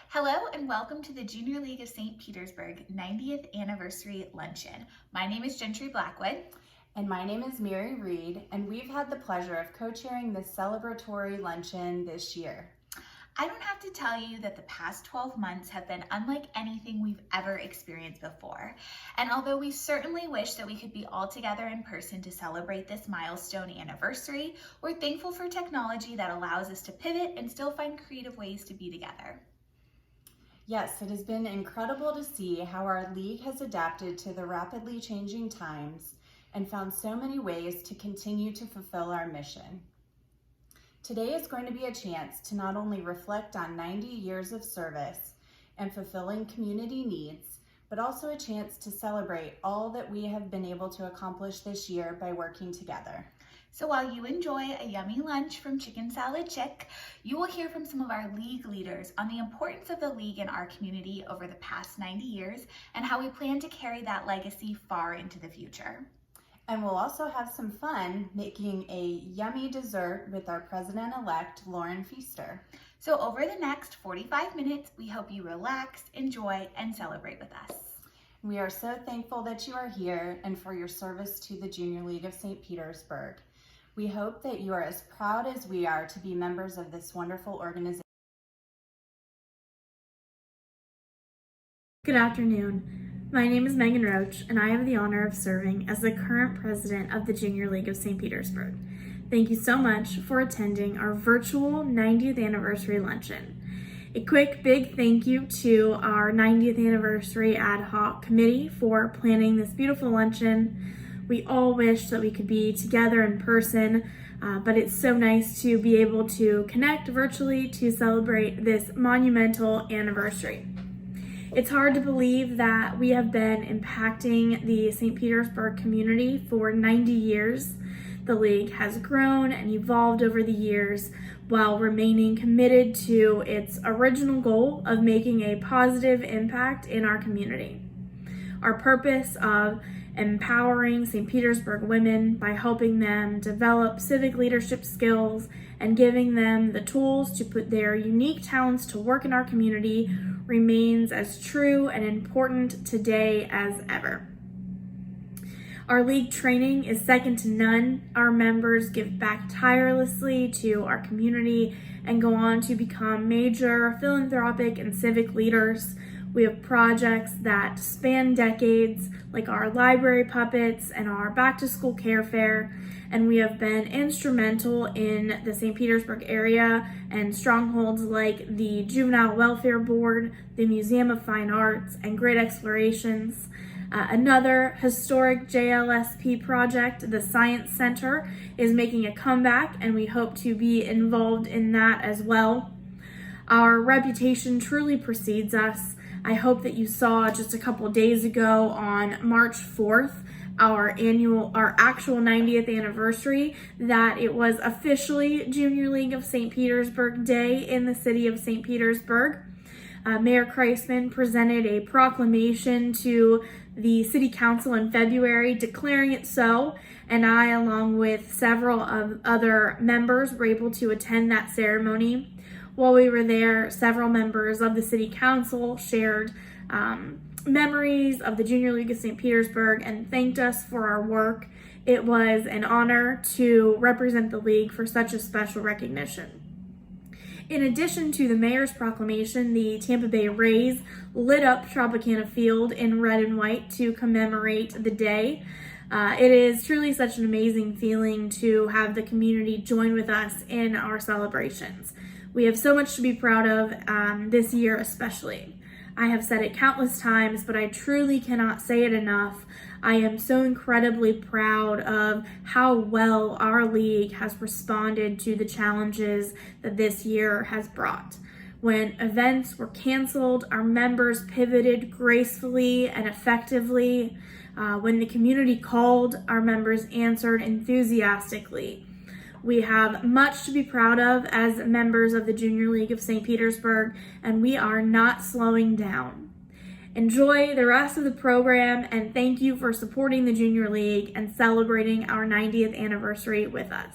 Hello and welcome to the Junior League of St. Petersburg 90th Anniversary Luncheon. My name is Gentry Blackwood. And my name is Mary Reed, and we've had the pleasure of co-chairing this celebratory luncheon this year. I don't have to tell you that the past 12 months have been unlike anything we've ever experienced before. And although we certainly wish that we could be all together in person to celebrate this milestone anniversary, we're thankful for technology that allows us to pivot and still find creative ways to be together. Yes, it has been incredible to see how our league has adapted to the rapidly changing times and found so many ways to continue to fulfill our mission. Today is going to be a chance to not only reflect on 90 years of service and fulfilling community needs, but also a chance to celebrate all that we have been able to accomplish this year by working together. So while you enjoy a yummy lunch from Chicken Salad Chick, you will hear from some of our league leaders on the importance of the league in our community over the past 90 years and how we plan to carry that legacy far into the future. And we'll also have some fun making a yummy dessert with our president-elect, Lauren Feaster. So over the next 45 minutes, we hope you relax, enjoy, and celebrate with us. We are so thankful that you are here and for your service to the Junior League of St. Petersburg. We hope that you are as proud as we are to be members of this wonderful organization. Good afternoon. My name is Megan Roach, and I have the honor of serving as the current president of the Junior League of St. Petersburg. Thank you so much for attending our virtual 90th anniversary luncheon. A quick big thank you to our 90th anniversary ad hoc committee for planning this beautiful luncheon. We all wish that we could be together in person, but it's so nice to be able to connect virtually to celebrate this monumental anniversary. It's hard to believe that we have been impacting the St. Petersburg community for 90 years. The league has grown and evolved over the years while remaining committed to its original goal of making a positive impact in our community. Our purpose of empowering St. Petersburg women by helping them develop civic leadership skills and giving them the tools to put their unique talents to work in our community remains as true and important today as ever. Our league training is second to none. Our members give back tirelessly to our community and go on to become major philanthropic and civic leaders. We have projects that span decades, like our library puppets and our back-to-school care fair, and we have been instrumental in the St. Petersburg area and strongholds like the Juvenile Welfare Board, the Museum of Fine Arts, and Great Explorations. Another historic JLSP project, the Science Center, is making a comeback, and we hope to be involved in that as well. Our reputation truly precedes us. I hope that you saw just a couple days ago on March 4th, our actual 90th anniversary, that it was officially Junior League of St. Petersburg Day in the city of St. Petersburg. Mayor Kreisman presented a proclamation to the City Council in February declaring it so, and I, along with several of other members, were able to attend that ceremony. While we were there, several members of the City Council shared memories of the Junior League of St. Petersburg and thanked us for our work. It was an honor to represent the league for such a special recognition. In addition to the mayor's proclamation, the Tampa Bay Rays lit up Tropicana Field in red and white to commemorate the day. It is truly such an amazing feeling to have the community join with us in our celebrations. We have so much to be proud of this year especially. I have said it countless times, but I truly cannot say it enough. I am so incredibly proud of how well our league has responded to the challenges that this year has brought. When events were canceled, our members pivoted gracefully and effectively. When the community called, our members answered enthusiastically. We have much to be proud of as members of the Junior League of St. Petersburg, and we are not slowing down. Enjoy the rest of the program, and thank you for supporting the Junior League and celebrating our 90th anniversary with us.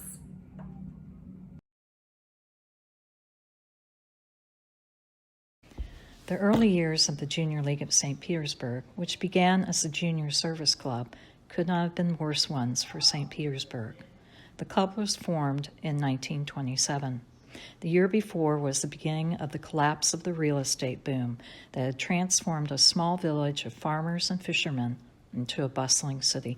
The early years of the Junior League of St. Petersburg, which began as a junior service club, could not have been worse ones for St. Petersburg. The club was formed in 1927. The year before was the beginning of the collapse of the real estate boom that had transformed a small village of farmers and fishermen into a bustling city.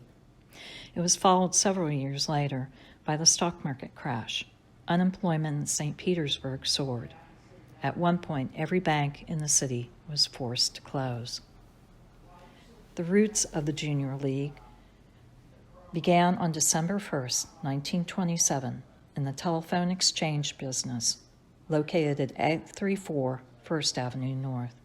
It was followed several years later by the stock market crash. Unemployment in St. Petersburg soared. At one point, every bank in the city was forced to close. The roots of the Junior League began on December 1st, 1927, in the telephone exchange business located at 834 First Avenue North.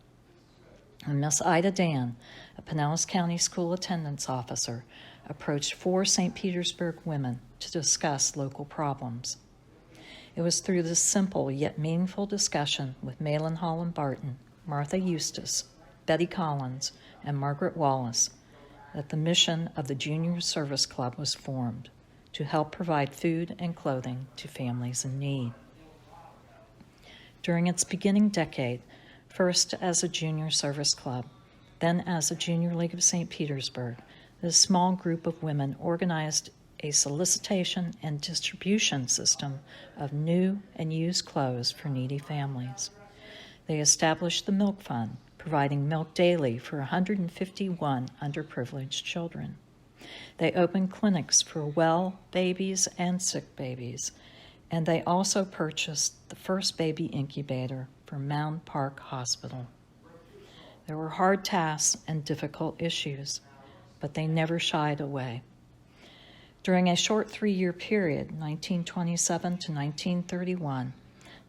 And Miss Ida Dan, a Pinellas County school attendance officer, approached 4 St. Petersburg women to discuss local problems. It was through this simple yet meaningful discussion with Malin Holland Barton, Martha Eustace, Betty Collins, and Margaret Wallace that the mission of the Junior Service Club was formed to help provide food and clothing to families in need. During its beginning decade, first as a junior service club, then as a Junior League of St. Petersburg, this small group of women organized a solicitation and distribution system of new and used clothes for needy families. They established the Milk Fund, providing milk daily for 151 underprivileged children. They opened clinics for well babies and sick babies, and they also purchased the first baby incubator for Mound Park Hospital. There were hard tasks and difficult issues, but they never shied away. During a short 3-year period, 1927 to 1931,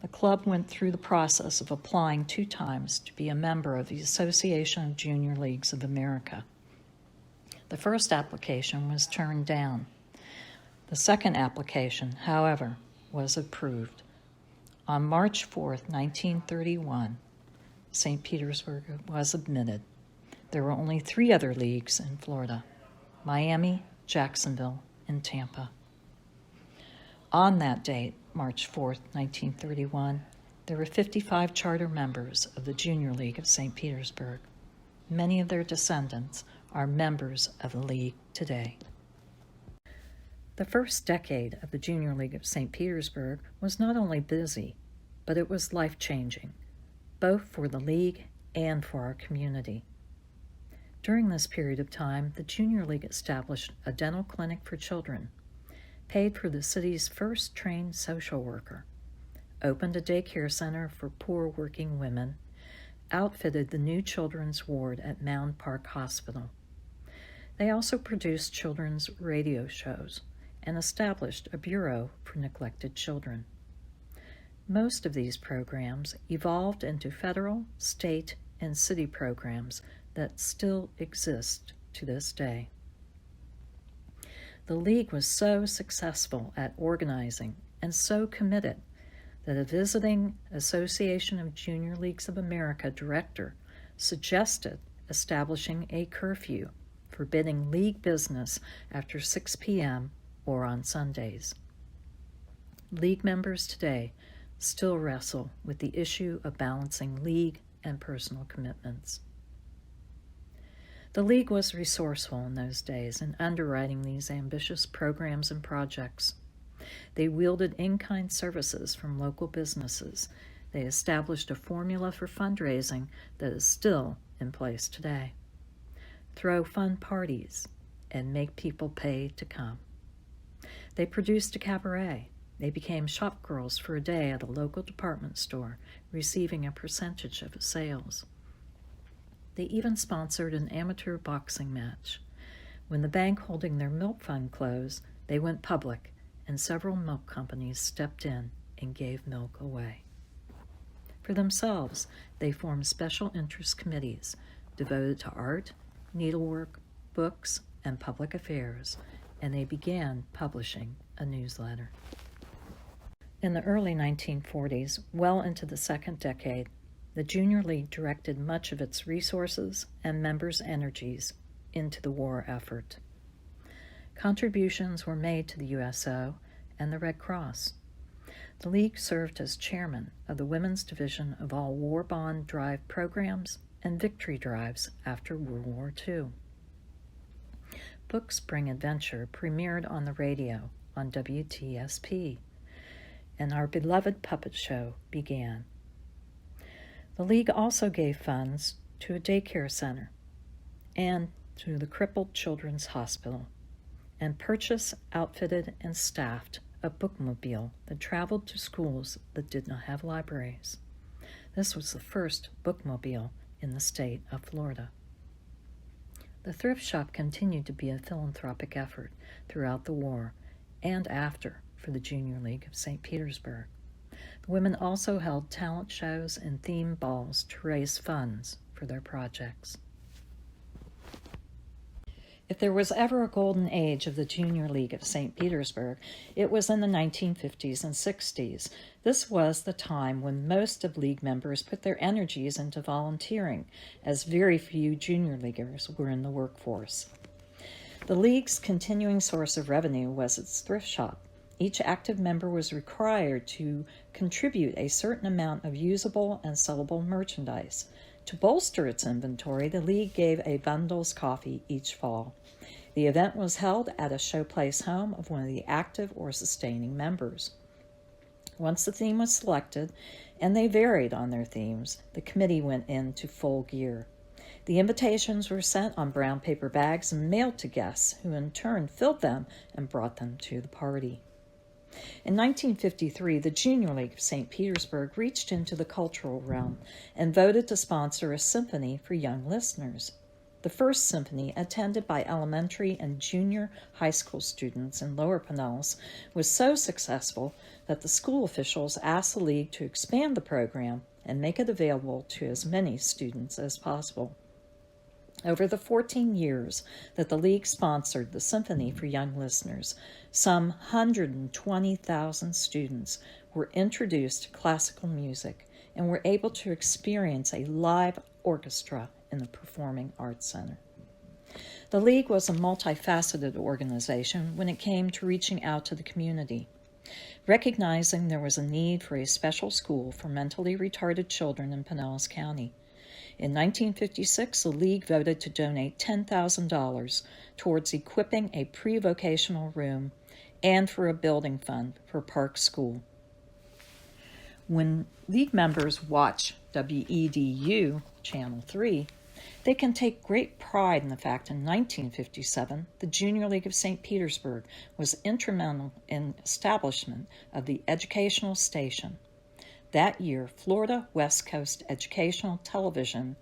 the club went through the process of applying 2 times to be a member of the Association of Junior Leagues of America. The first application was turned down. The second application, however, was approved. On March 4th, 1931, St. Petersburg was admitted. There were only 3 other leagues in Florida: Miami, Jacksonville, and Tampa. On that date, March 4th, 1931, there were 55 charter members of the Junior League of St. Petersburg. Many of their descendants are members of the league today. The first decade of the Junior League of St. Petersburg was not only busy, but it was life-changing, both for the league and for our community. During this period of time, the Junior League established a dental clinic for children, paid for the city's first trained social worker, opened a daycare center for poor working women, outfitted the new children's ward at Mound Park Hospital. They also produced children's radio shows and established a bureau for neglected children. Most of these programs evolved into federal, state, and city programs that still exist to this day. The League was so successful at organizing and so committed that a visiting Association of Junior Leagues of America director suggested establishing a curfew forbidding league business after 6 p.m. or on Sundays. League members today still wrestle with the issue of balancing league and personal commitments. The League was resourceful in those days in underwriting these ambitious programs and projects. They wielded in-kind services from local businesses. They established a formula for fundraising that is still in place today. Throw fun parties and make people pay to come. They produced a cabaret. They became shop girls for a day at a local department store, receiving a percentage of sales. They even sponsored an amateur boxing match. When the bank holding their milk fund closed, they went public, and several milk companies stepped in and gave milk away. For themselves, they formed special interest committees devoted to art, needlework, books, and public affairs, and they began publishing a newsletter. In the early 1940s, well into the second decade, the Junior League directed much of its resources and members' energies into the war effort. Contributions were made to the USO and the Red Cross. The League served as chairman of the Women's Division of all War Bond Drive programs and victory drives after World War II. Book Spring Adventure premiered on the radio on WTSP, and our beloved puppet show began. The League also gave funds to a daycare center and to the Crippled Children's Hospital, and purchased, outfitted, and staffed a bookmobile that traveled to schools that did not have libraries. This was the first bookmobile in the state of Florida. The thrift shop continued to be a philanthropic effort throughout the war and after for the Junior League of St. Petersburg. The women also held talent shows and theme balls to raise funds for their projects. If there was ever a golden age of the Junior League of St. Petersburg, it was in the 1950s and 60s. This was the time when most of League members put their energies into volunteering, as very few Junior Leaguers were in the workforce. The League's continuing source of revenue was its thrift shop. Each active member was required to contribute a certain amount of usable and sellable merchandise. To bolster its inventory, the League gave a Bundles coffee each fall. The event was held at a showplace home of one of the active or sustaining members. Once the theme was selected, and they varied on their themes, the committee went into full gear. The invitations were sent on brown paper bags and mailed to guests, who in turn filled them and brought them to the party. In 1953, the Junior League of St. Petersburg reached into the cultural realm and voted to sponsor a symphony for young listeners. The first symphony, attended by elementary and junior high school students in Lower Pinellas, was so successful that the school officials asked the League to expand the program and make it available to as many students as possible. Over the 14 years that the League sponsored the Symphony for Young Listeners, some 120,000 students were introduced to classical music and were able to experience a live orchestra in the Performing Arts Center. The League was a multifaceted organization when it came to reaching out to the community. Recognizing there was a need for a special school for mentally retarded children in Pinellas County, in 1956, the League voted to donate $10,000 towards equipping a pre-vocational room and for a building fund for Park School. When League members watch WEDU Channel 3, they can take great pride in the fact in 1957, the Junior League of St. Petersburg was instrumental in establishment of the educational station. That year, Florida West Coast Educational Television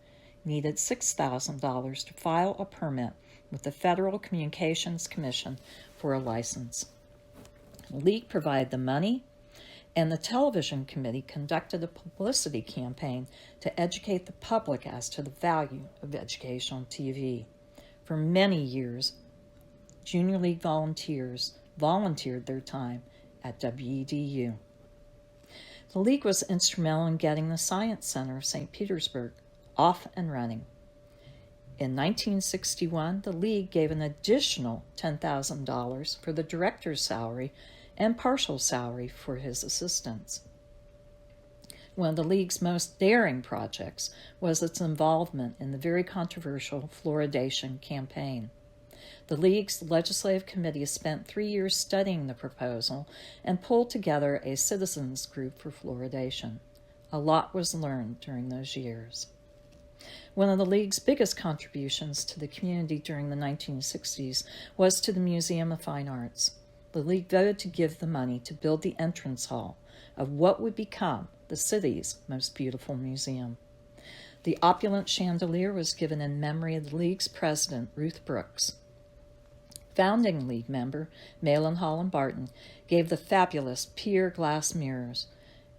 needed $6,000 to file a permit with the Federal Communications Commission for a license. The League provided the money, and the television committee conducted a publicity campaign to educate the public as to the value of educational TV. For many years, Junior League volunteers volunteered their time at WEDU. The League was instrumental in getting the Science Center of St. Petersburg off and running. In 1961, the League gave an additional $10,000 for the director's salary and partial salary for his assistants. One of the League's most daring projects was its involvement in the very controversial fluoridation campaign. The League's legislative committee spent 3 years studying the proposal and pulled together a citizens group for fluoridation. A lot was learned during those years. One of the League's biggest contributions to the community during the 1960s was to the Museum of Fine Arts. The League voted to give the money to build the entrance hall of what would become the city's most beautiful museum. The opulent chandelier was given in memory of the League's president, Ruth Brooks. Founding League member Malin Holland Barton gave the fabulous pier glass mirrors,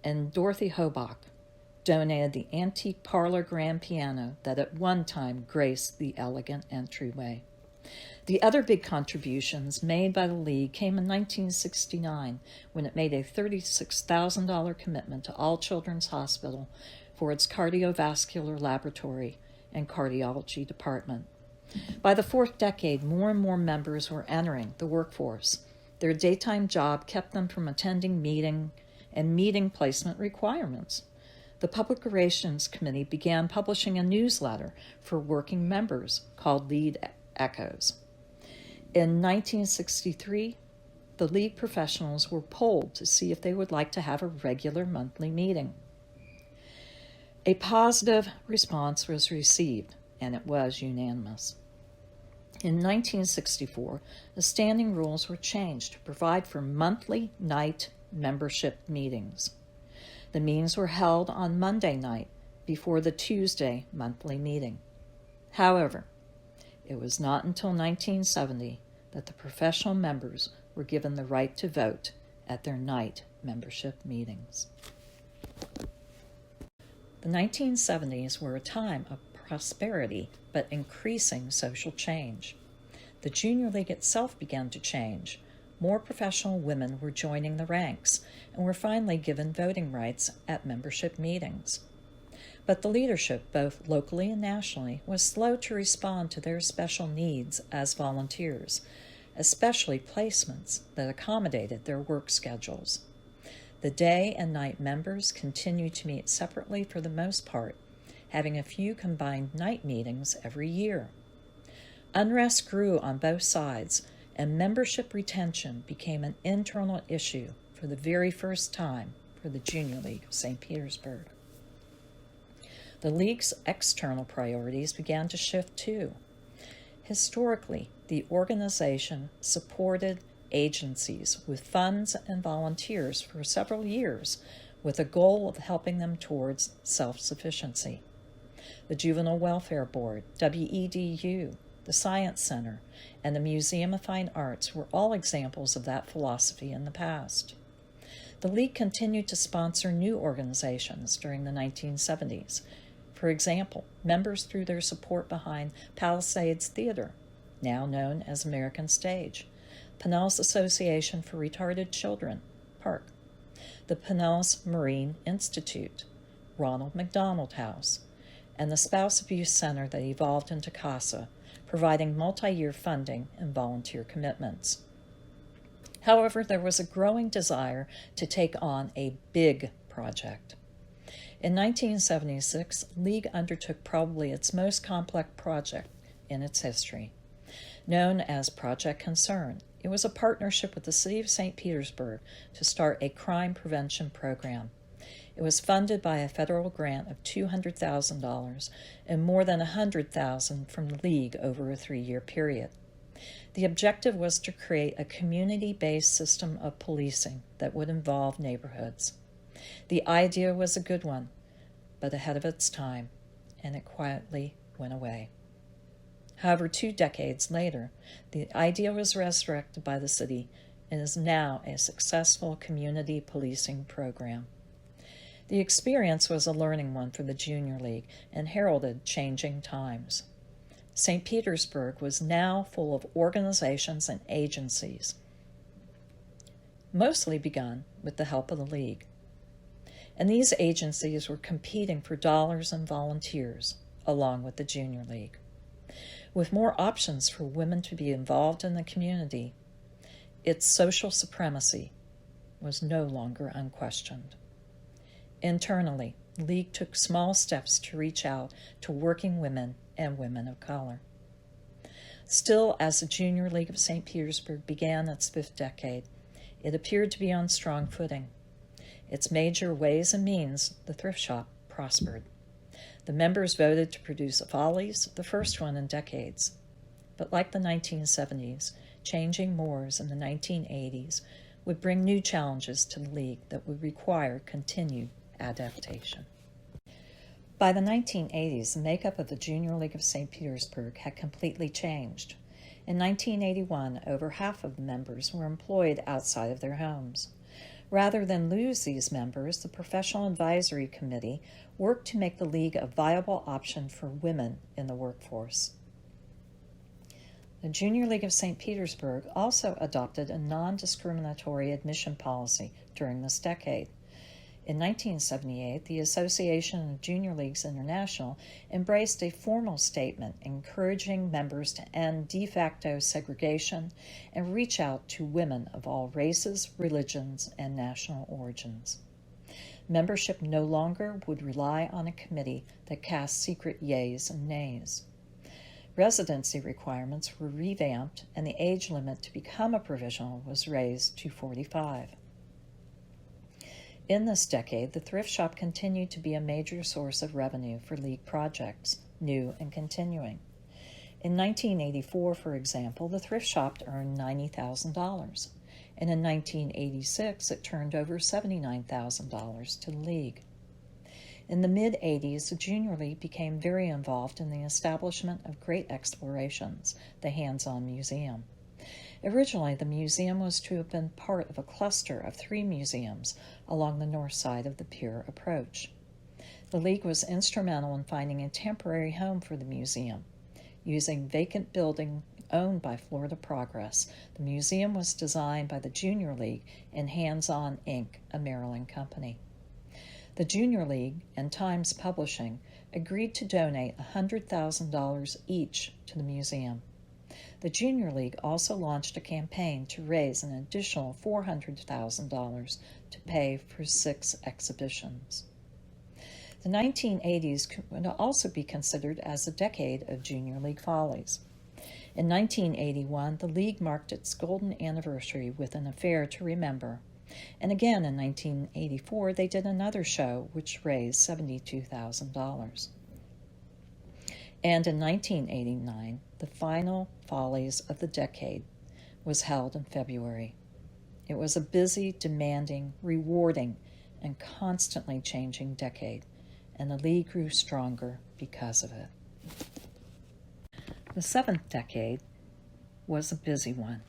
and Dorothy Hobach donated the antique parlor grand piano that at one time graced the elegant entryway. The other big contributions made by the League came in 1969 when it made a $36,000 commitment to All Children's Hospital for its cardiovascular laboratory and cardiology department. By the fourth decade, more and more members were entering the workforce. Their daytime job kept them from attending and meeting placement requirements. The Public Relations Committee began publishing a newsletter for working members called Lead Echoes. In 1963, the League professionals were polled to see if they would like to have a regular monthly meeting. A positive response was received, and it was unanimous. In 1964, the standing rules were changed to provide for monthly night membership meetings. The meetings were held on Monday night before the Tuesday monthly meeting. However, it was not until 1970 that the professional members were given the right to vote at their night membership meetings. The 1970s were a time of prosperity but increasing social change. The Junior League itself began to change. More professional women were joining the ranks and were finally given voting rights at membership meetings. But the leadership, both locally and nationally, was slow to respond to their special needs as volunteers, especially placements that accommodated their work schedules. The day and night members continued to meet separately for the most part, having a few combined night meetings every year. Unrest grew on both sides, and membership retention became an internal issue for the very first time for the Junior League of St. Petersburg. The League's external priorities began to shift too. Historically, the organization supported agencies with funds and volunteers for several years with a goal of helping them towards self-sufficiency. The Juvenile Welfare Board, WEDU, the Science Center, and the Museum of Fine Arts were all examples of that philosophy in the past. The League continued to sponsor new organizations during the 1970s. For example, members threw their support behind Palisades Theater, now known as American Stage, Pinellas Association for Retarded Children, PARC, the Pinellas Marine Institute, Ronald McDonald House, and the Spouse Abuse Center that evolved into CASA, providing multi-year funding and volunteer commitments. However, there was a growing desire to take on a big project. In 1976, League undertook probably its most complex project in its history. Known as Project Concern, it was a partnership with the City of St. Petersburg to start a crime prevention program. It was funded by a federal grant of $200,000 and more than $100,000 from the League over a 3-year period. The objective was to create a community-based system of policing that would involve neighborhoods. The idea was a good one, but ahead of its time, and it quietly went away. However, 2 decades later, the idea was resurrected by the city and is now a successful community policing program. The experience was a learning one for the Junior League and heralded changing times. St. Petersburg was now full of organizations and agencies, mostly begun with the help of the League. And these agencies were competing for dollars and volunteers, along with the Junior League. With more options for women to be involved in the community, its social supremacy was no longer unquestioned. Internally, the League took small steps to reach out to working women and women of color. Still, as the Junior League of St. Petersburg began its 5th decade, it appeared to be on strong footing. Its major ways and means, the thrift shop, prospered. The members voted to produce a Follies, the first one in decades. But like the 1970s, changing mores in the 1980s would bring new challenges to the League that would require continued adaptation. By the 1980s, the makeup of the Junior League of St. Petersburg had completely changed. In 1981, over half of the members were employed outside of their homes. Rather than lose these members, the Professional Advisory Committee worked to make the League a viable option for women in the workforce. The Junior League of St. Petersburg also adopted a non-discriminatory admission policy during this decade. In 1978, the Association of Junior Leagues International embraced a formal statement encouraging members to end de facto segregation and reach out to women of all races, religions, and national origins. Membership no longer would rely on a committee that cast secret yays and nays. Residency requirements were revamped, and the age limit to become a provisional was raised to 45. In this decade, the thrift shop continued to be a major source of revenue for League projects, new and continuing. In 1984, for example, the thrift shop earned $90,000, and in 1986 it turned over $79,000 to the League. In the mid-'80s, the Junior League became very involved in the establishment of Great Explorations, the hands-on museum. Originally, the museum was to have been part of a cluster of 3 museums along the north side of the pier approach. The League was instrumental in finding a temporary home for the museum. Using vacant building owned by Florida Progress, the museum was designed by the Junior League and Hands-On Inc., a Maryland company. The Junior League and Times Publishing agreed to donate $100,000 each to the museum. The Junior League also launched a campaign to raise an additional $400,000 to pay for 6 exhibitions. The 1980s could also be considered as a decade of Junior League follies. In 1981, the League marked its golden anniversary with an affair to remember, and again in 1984 they did another show which raised $72,000. And in 1989, the final Follies of the decade was held in February. It was a busy, demanding, rewarding, and constantly changing decade, and the League grew stronger because of it. The 7th decade was a busy one.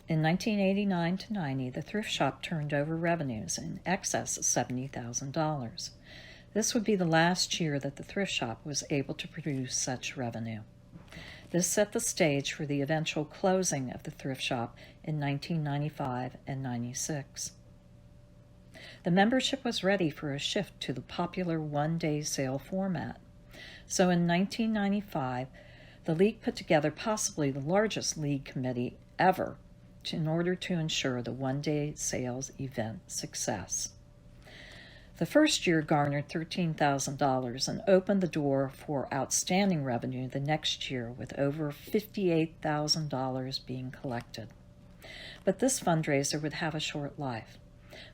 In 1989 to 90, the thrift shop turned over revenues in excess of $70,000. This would be the last year that the thrift shop was able to produce such revenue. This set the stage for the eventual closing of the thrift shop in 1995 and 96. The membership was ready for a shift to the popular one-day sale format. So in 1995, the League put together possibly the largest League committee ever in order to ensure the one-day sales event success. The first year garnered $13,000 and opened the door for outstanding revenue the next year with over $58,000 being collected. But this fundraiser would have a short life.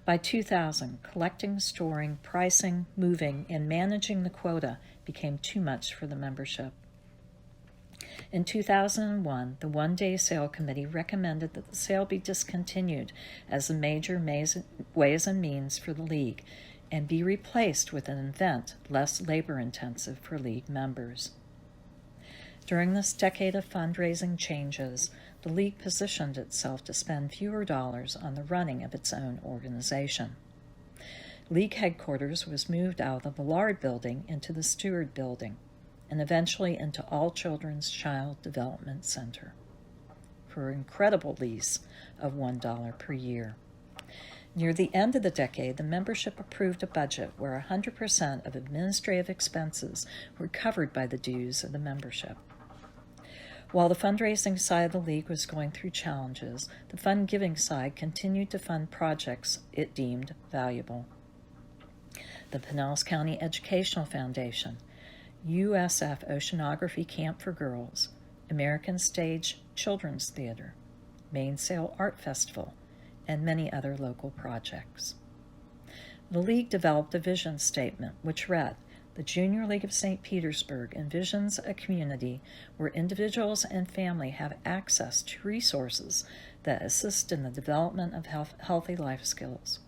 By 2000, collecting, storing, pricing, moving, and managing the quota became too much for the membership. In 2001, the one-day sale committee recommended that the sale be discontinued as a major ways and means for the League and be replaced with an event less labor-intensive for League members. During this decade of fundraising changes, the League positioned itself to spend fewer dollars on the running of its own organization. League headquarters was moved out of the Lard Building into the Stewart Building, and eventually into All Children's Child Development Center, for an incredible lease of $1 per year. Near the end of the decade, the membership approved a budget where 100% of administrative expenses were covered by the dues of the membership. While the fundraising side of the League was going through challenges, the fund-giving side continued to fund projects it deemed valuable. The Pinellas County Educational Foundation, USF Oceanography Camp for Girls, American Stage Children's Theater, Mainsail Art Festival, and many other local projects. The League developed a vision statement which read, "The Junior League of St. Petersburg envisions a community where individuals and family have access to resources that assist in the development of healthy life skills."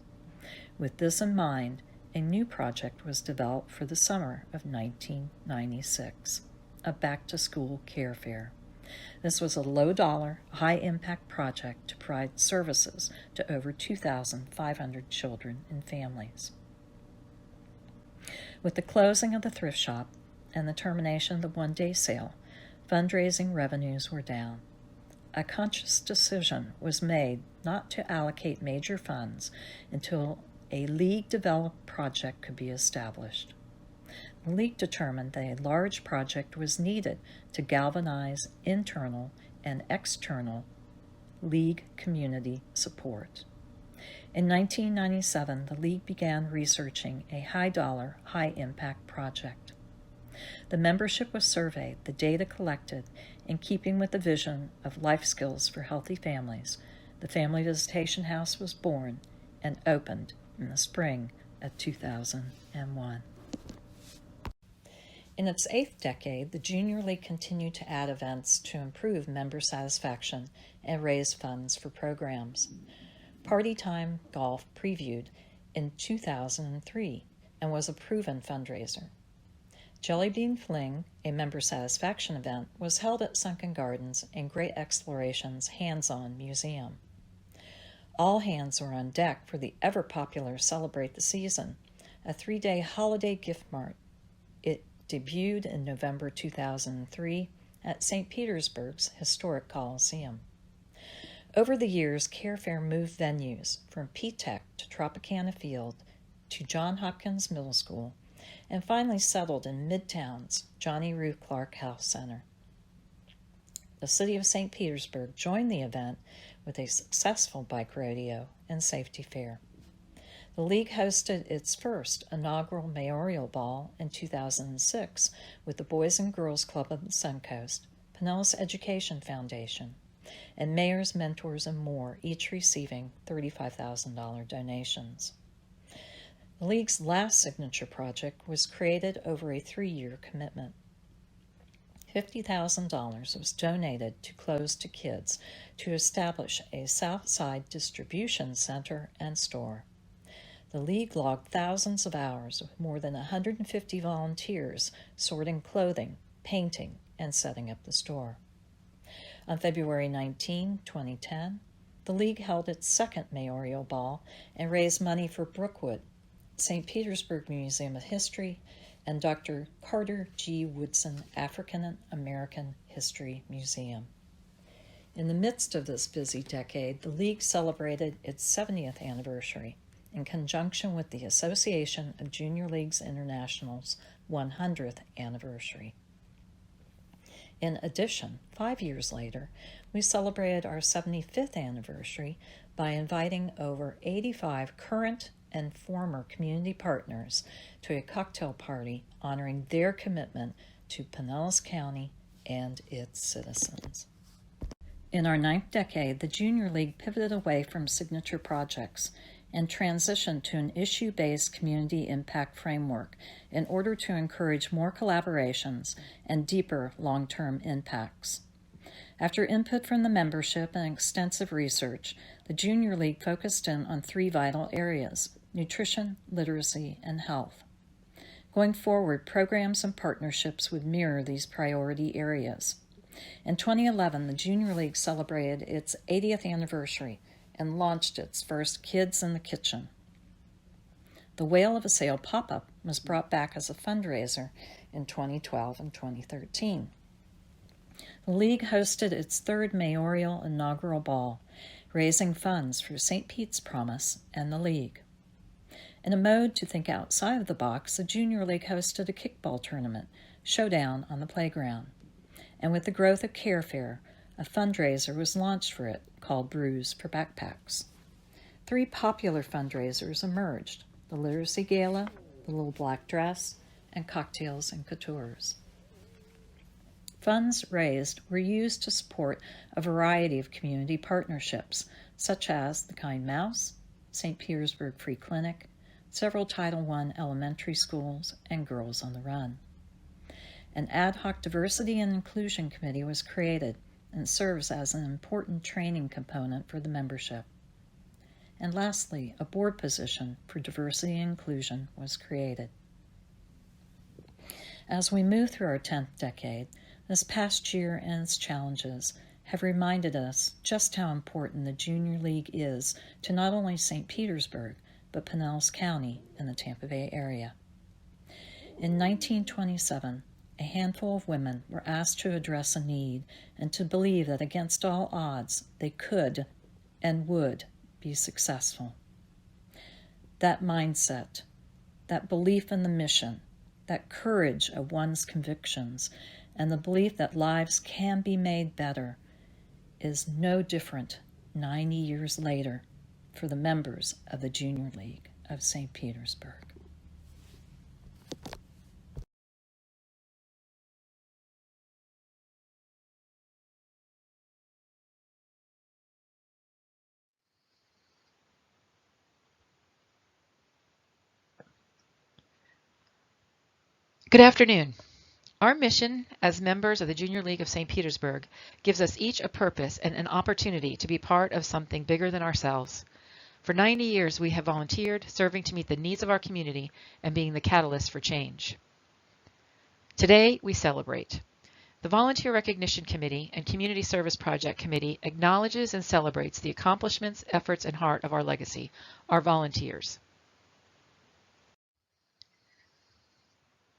With this in mind, a new project was developed for the summer of 1996, a back-to-school care fair. This was a low-dollar, high-impact project to provide services to over 2,500 children and families. With the closing of the thrift shop and the termination of the one-day sale, fundraising revenues were down. A conscious decision was made not to allocate major funds until a League-developed project could be established. The League determined that a large project was needed to galvanize internal and external League community support. In 1997, the League began researching a high-dollar, high-impact project. The membership was surveyed, the data collected, in keeping with the vision of life skills for healthy families. The Family Visitation House was born and opened in the spring of 2001. In its 8th decade, the Junior League continued to add events to improve member satisfaction and raise funds for programs. Party Time Golf previewed in 2003 and was a proven fundraiser. Jelly Bean Fling, a member satisfaction event, was held at Sunken Gardens and Great Exploration's Hands-On Museum. All hands were on deck for the ever-popular Celebrate the Season, a 3-day holiday gift mart. It debuted in November 2003 at St. Petersburg's historic Coliseum. Over the years, Carefair moved venues from P-Tech to Tropicana Field to John Hopkins Middle School, and finally settled in Midtown's Johnny Rue Clark Health Center. The city of St. Petersburg joined the event with a successful bike rodeo and safety fair. The League hosted its first inaugural mayoral ball in 2006 with the Boys and Girls Club of the Suncoast, Pinellas Education Foundation, and Mayors, Mentors, and more, each receiving $35,000 donations. The League's last signature project was created over a 3-year commitment. $50,000 was donated to Close to Kids to establish a Southside distribution center and store. The League logged thousands of hours with more than 150 volunteers sorting clothing, painting, and setting up the store. On February 19, 2010, the League held its second mayoral ball and raised money for Brookwood, St. Petersburg Museum of History, and Dr. Carter G. Woodson African American History Museum. In the midst of this busy decade, the League celebrated its 70th anniversary in conjunction with the Association of Junior Leagues International's 100th anniversary. In addition, 5 years later, we celebrated our 75th anniversary by inviting over 85 current and former community partners to a cocktail party honoring their commitment to Pinellas County and its citizens. In our 9th decade, the Junior League pivoted away from signature projects and transitioned to an issue-based community impact framework in order to encourage more collaborations and deeper long-term impacts. After input from the membership and extensive research, the Junior League focused in on 3 vital areas: nutrition, literacy, and health. Going forward, programs and partnerships would mirror these priority areas. In 2011, the Junior League celebrated its 80th anniversary and launched its first Kids in the Kitchen. The Whale of a Sale pop-up was brought back as a fundraiser in 2012 and 2013. The League hosted its 3rd mayoral inaugural ball, raising funds for St. Pete's Promise and the League. In a mode to think outside of the box, the Junior League hosted a kickball tournament, Showdown on the Playground. And with the growth of Carefair, a fundraiser was launched for it called Brews for Backpacks. 3 popular fundraisers emerged: the Literacy Gala, the Little Black Dress, and Cocktails and Coutures. Funds raised were used to support a variety of community partnerships, such as the Kind Mouse, St. Petersburg Free Clinic, several Title I elementary schools, and Girls on the Run. An ad hoc diversity and inclusion committee was created and serves as an important training component for the membership. And lastly, a board position for diversity and inclusion was created. As we move through our 10th decade, this past year and its challenges have reminded us just how important the Junior League is to not only St. Petersburg, but Pinellas County and the Tampa Bay area. In 1927, a handful of women were asked to address a need and to believe that against all odds they could and would be successful. That mindset, that belief in the mission, that courage of one's convictions, and the belief that lives can be made better is no different 90 years later for the members of the Junior League of St. Petersburg. Good afternoon. Our mission as members of the Junior League of St. Petersburg gives us each a purpose and an opportunity to be part of something bigger than ourselves. For 90 years, we have volunteered, serving to meet the needs of our community and being the catalyst for change. Today, we celebrate. The Volunteer Recognition Committee and Community Service Project Committee acknowledges and celebrates the accomplishments, efforts, and heart of our legacy, our volunteers.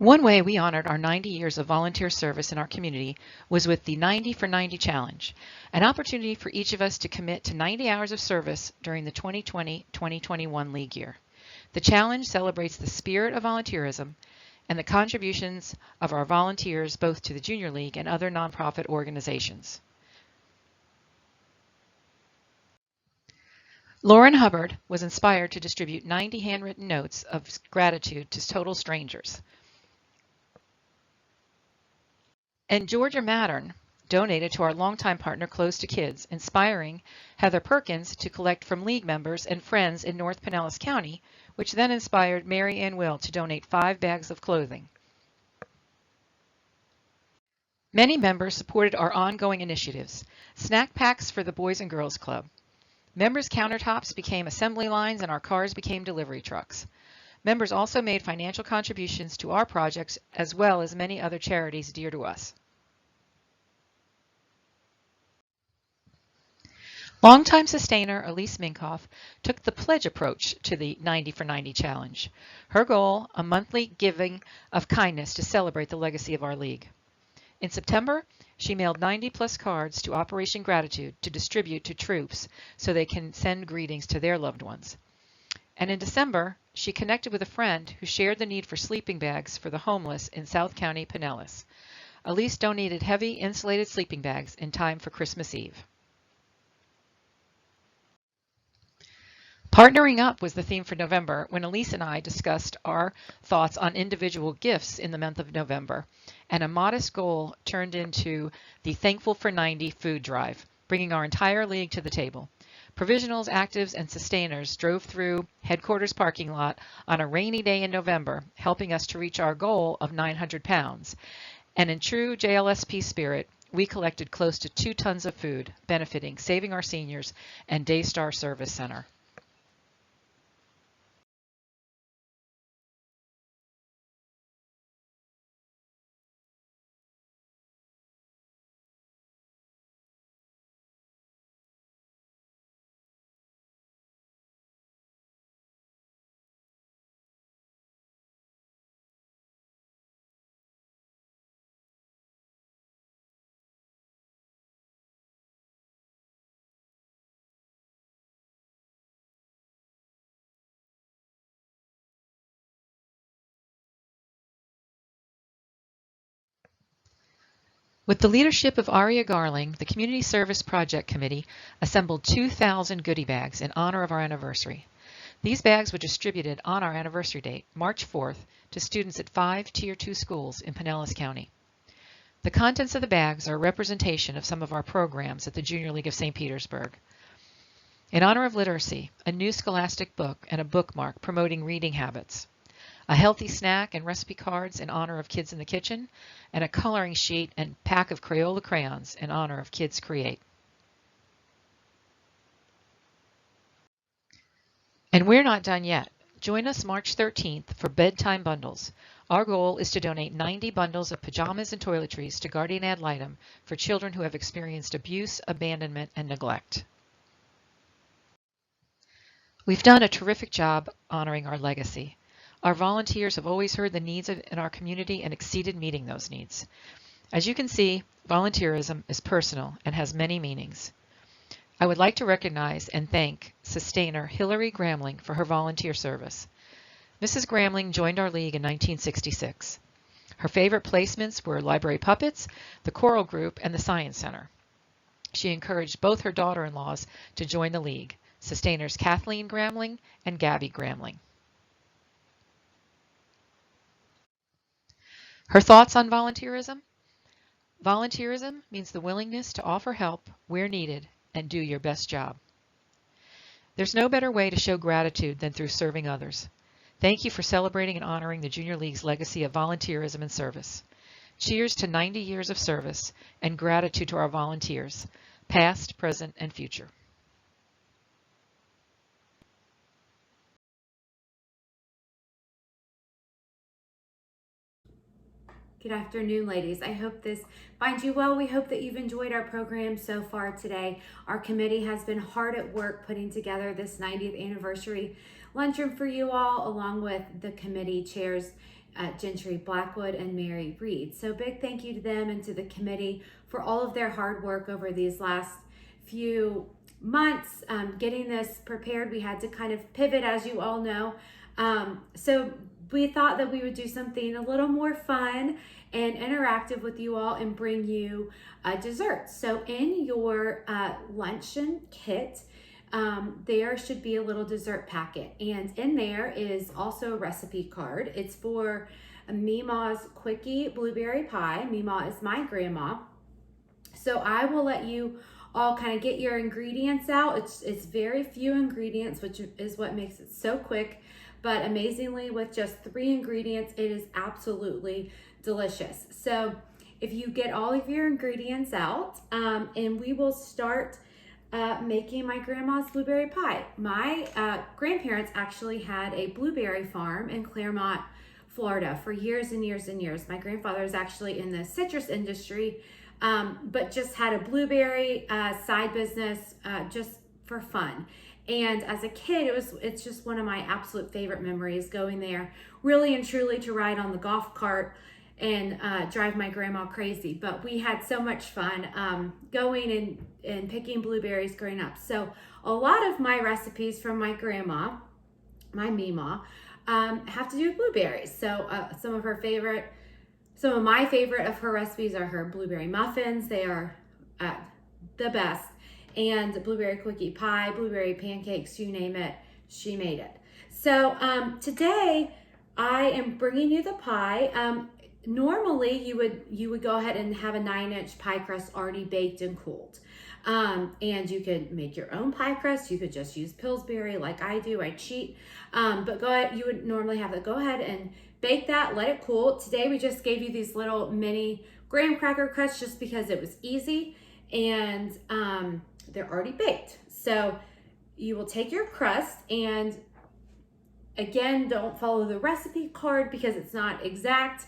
One way we honored our 90 years of volunteer service in our community was with the 90 for 90 Challenge, an opportunity for each of us to commit to 90 hours of service during the 2020-2021 league year. The challenge celebrates the spirit of volunteerism and the contributions of our volunteers both to the Junior League and other nonprofit organizations. Lauren Hubbard was inspired to distribute 90 handwritten notes of gratitude to total strangers. And Georgia Mattern donated to our longtime partner Close to Kids, inspiring Heather Perkins to collect from league members and friends in North Pinellas County, which then inspired Mary Ann Will to donate 5 bags of clothing. Many members supported our ongoing initiatives. Snack packs for the Boys and Girls Club. Members' countertops became assembly lines and our cars became delivery trucks. Members also made financial contributions to our projects as well as many other charities dear to us. Longtime sustainer Elise Minkoff took the pledge approach to the 90 for 90 challenge. Her goal, a monthly giving of kindness to celebrate the legacy of our league. In September, she mailed 90 plus cards to Operation Gratitude to distribute to troops so they can send greetings to their loved ones. And in December, she connected with a friend who shared the need for sleeping bags for the homeless in South County, Pinellas. Elise donated heavy insulated sleeping bags in time for Christmas Eve. Partnering up was the theme for November when Elise and I discussed our thoughts on individual gifts in the month of November, and a modest goal turned into the Thankful for 90 food drive, bringing our entire league to the table. Provisionals, actives, and sustainers drove through headquarters parking lot on a rainy day in November, helping us to reach our goal of 900 pounds. And in true JLSP spirit, we collected close to 2 tons of food, benefiting Saving Our Seniors and Daystar Service Center. With the leadership of Aria Garling, the Community Service Project Committee assembled 2,000 goodie bags in honor of our anniversary. These bags were distributed on our anniversary date, March 4th, to students at 5 Tier 2 schools in Pinellas County. The contents of the bags are a representation of some of our programs at the Junior League of St. Petersburg. In honor of literacy, a new scholastic book and a bookmark promoting reading habits. A healthy snack and recipe cards in honor of Kids in the Kitchen, and a coloring sheet and pack of Crayola crayons in honor of Kids Create. And we're not done yet. Join us March 13th for Bedtime Bundles. Our goal is to donate 90 bundles of pajamas and toiletries to Guardian Ad Litem for children who have experienced abuse, abandonment, and neglect. We've done a terrific job honoring our legacy. Our volunteers have always heard the needs in our community and exceeded meeting those needs. As you can see, volunteerism is personal and has many meanings. I would like to recognize and thank sustainer Hillary Gramling for her volunteer service. Mrs. Gramling joined our league in 1966. Her favorite placements were Library Puppets, the Choral Group, and the Science Center. She encouraged both her daughter-in-laws to join the league, sustainers Kathleen Gramling and Gabby Gramling. Her thoughts on volunteerism? Volunteerism means the willingness to offer help where needed and do your best job. There's no better way to show gratitude than through serving others. Thank you for celebrating and honoring the Junior League's legacy of volunteerism and service. Cheers to 90 years of service and gratitude to our volunteers, past, present, and future. Good afternoon, ladies. I hope this finds you well. We hope that you've enjoyed our program so far today. Our committee has been hard at work putting together this 90th anniversary luncheon for you all, along with the committee chairs, Gentry Blackwood and Mary Reed. So big thank you to them and to the committee for all of their hard work over these last few months getting this prepared. We had to kind of pivot, as you all know. So we thought that we would do something a little more fun and interactive with you all and bring you desserts. So in your luncheon kit, there should be a little dessert packet, and in there is also a recipe card. It's for Meemaw's Quickie Blueberry Pie. Meemaw is my grandma. So I will let you all kind of get your ingredients out. It's very few ingredients, which is what makes it so quick. But amazingly, with just 3 ingredients, it is absolutely delicious. So if you get all of your ingredients out, and we will start making my grandma's blueberry pie. My grandparents actually had a blueberry farm in Claremont, Florida for years and years and years. My grandfather is actually in the citrus industry, but just had a blueberry side business just for fun. And as a kid, it's just one of my absolute favorite memories, going there really and truly to ride on the golf cart and drive my grandma crazy. But we had so much fun going and picking blueberries growing up. So a lot of my recipes from my grandma, my Meemaw, have to do with blueberries. So some of my favorite of her recipes are her blueberry muffins. They are the best. And blueberry quickie pie, blueberry pancakes, you name it, she made it. So today I am bringing you the pie. Normally you would go ahead and have a 9-inch pie crust already baked and cooled. And you could make your own pie crust. You could just use Pillsbury like I do. I cheat. But go ahead, you would normally have to go ahead and bake that, let it cool. Today we just gave you these little mini graham cracker crusts just because it was easy, and they're already baked. So you will take your crust, and again, don't follow the recipe card because it's not exact.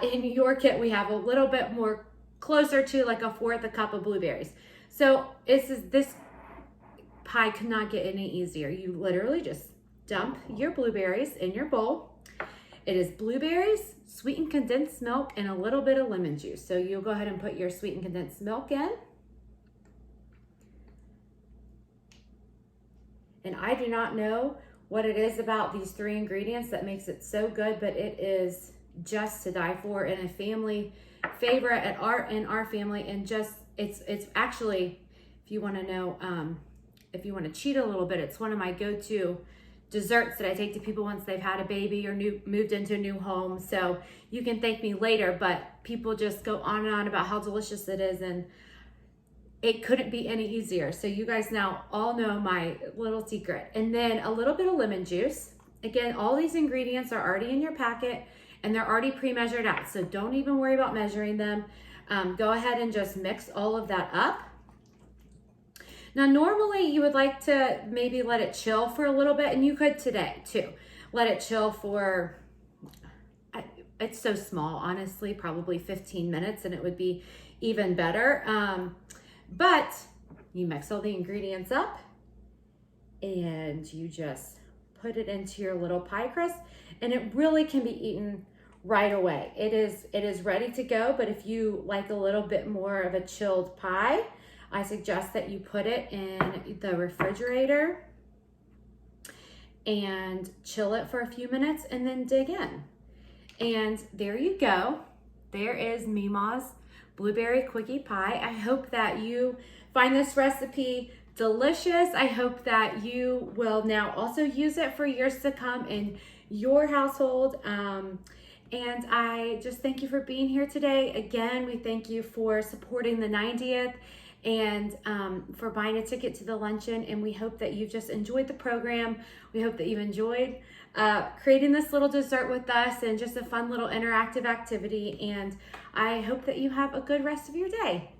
In your kit, we have a little bit more closer to like 1/4 cup of blueberries. So this pie could not get any easier. You literally just dump your blueberries in your bowl. It is blueberries, sweetened condensed milk, and a little bit of lemon juice. So you'll go ahead and put your sweetened condensed milk in. And I do not know what it is about these 3 ingredients that makes it so good, but it is just to die for, and a family favorite in our family. And just it's actually, if you want to know, if you want to cheat a little bit, it's one of my go-to desserts that I take to people once they've had a baby or moved into a new home. So you can thank me later, but people just go on and on about how delicious it is, and it couldn't be any easier. So you guys now all know my little secret. And then a little bit of lemon juice. Again, all these ingredients are already in your packet and they're already pre-measured out. So don't even worry about measuring them. Go ahead and just mix all of that up. Now, normally you would like to maybe let it chill for a little bit, and you could today too. Let it chill for, it's so small, honestly, probably 15 minutes, and it would be even better. But you mix all the ingredients up and you just put it into your little pie crust, and it really can be eaten right away. It is ready to go, but if you like a little bit more of a chilled pie, I suggest that you put it in the refrigerator and chill it for a few minutes and then dig in. And there you go. There is Meemaw's Blueberry Quickie Pie. I hope that you find this recipe delicious. I hope that you will now also use it for years to come in your household. And I just thank you for being here today. Again, we thank you for supporting the 90th and for buying a ticket to the luncheon. And we hope that you've just enjoyed the program. We hope that you've enjoyed creating this little dessert with us and just a fun little interactive activity. And I hope that you have a good rest of your day.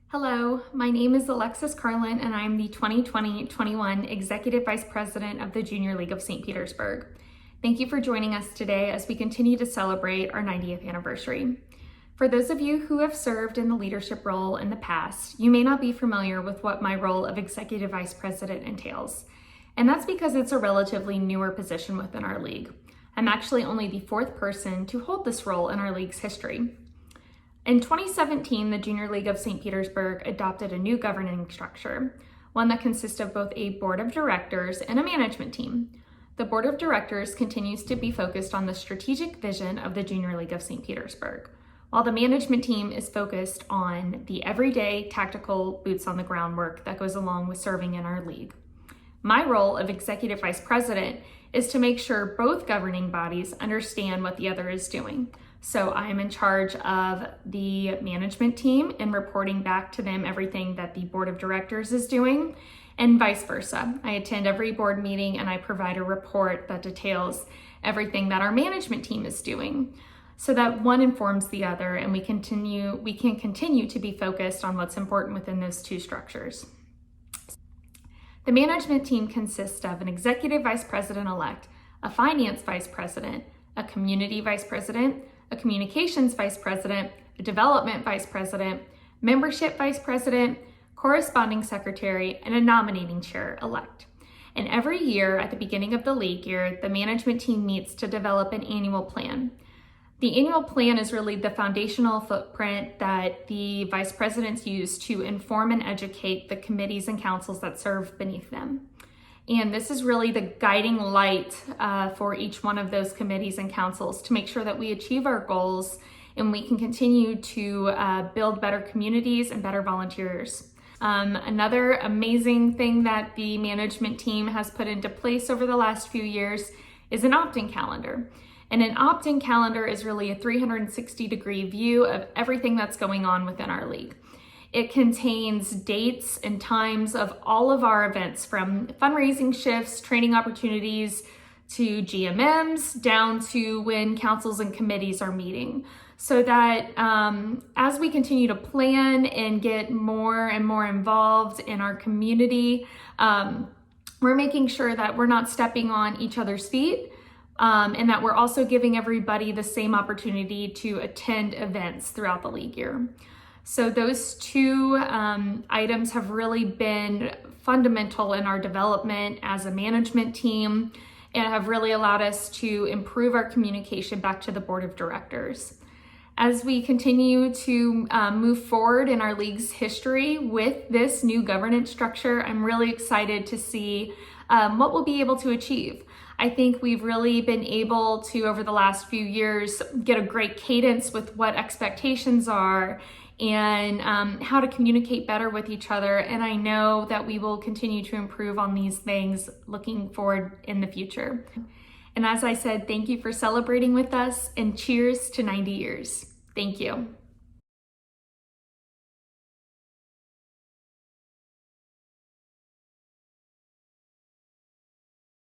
Hello, my name is Alexis Carlin, and I'm the 2020-21 Executive Vice President of the Junior League of St. Petersburg. Thank you for joining us today as we continue to celebrate our 90th anniversary. For those of you who have served in the leadership role in the past, you may not be familiar with what my role of Executive Vice President entails, and that's because it's a relatively newer position within our league. I'm actually only the fourth person to hold this role in our league's history. In 2017, the Junior League of St. Petersburg adopted a new governing structure, one that consists of both a board of directors and a management team. The board of directors continues to be focused on the strategic vision of the Junior League of St. Petersburg, while the management team is focused on the everyday tactical boots on the ground work that goes along with serving in our league. My role of Executive Vice President is to make sure both governing bodies understand what the other is doing. So I'm in charge of the management team and reporting back to them everything that the board of directors is doing, and vice versa. I attend every board meeting and I provide a report that details everything that our management team is doing, so that one informs the other and we can continue to be focused on what's important within those two structures. The management team consists of an executive vice president-elect, a finance vice president, a community vice president, a communications vice president, a development vice president, membership vice president, corresponding secretary, and a nominating chair-elect. And every year at the beginning of the league year, the management team meets to develop an annual plan. The annual plan is really the foundational footprint that the vice presidents use to inform and educate the committees and councils that serve beneath them. And this is really the guiding light for each one of those committees and councils to make sure that we achieve our goals and we can continue to build better communities and better volunteers. Another amazing thing that the management team has put into place over the last few years is an opt-in calendar. And an opt-in calendar is really a 360-degree view of everything that's going on within our league. It contains dates and times of all of our events, from fundraising shifts, training opportunities, to GMMs, down to when councils and committees are meeting. So that as we continue to plan and get more and more involved in our community, we're making sure that we're not stepping on each other's feet, and that we're also giving everybody the same opportunity to attend events throughout the league year. So those two items have really been fundamental in our development as a management team and have really allowed us to improve our communication back to the board of directors. As we continue to move forward in our league's history with this new governance structure, I'm really excited to see what we'll be able to achieve. I think we've really been able to, over the last few years, get a great cadence with what expectations are and how to communicate better with each other. And I know that we will continue to improve on these things looking forward in the future. And as I said, thank you for celebrating with us, and cheers to 90 years. Thank you.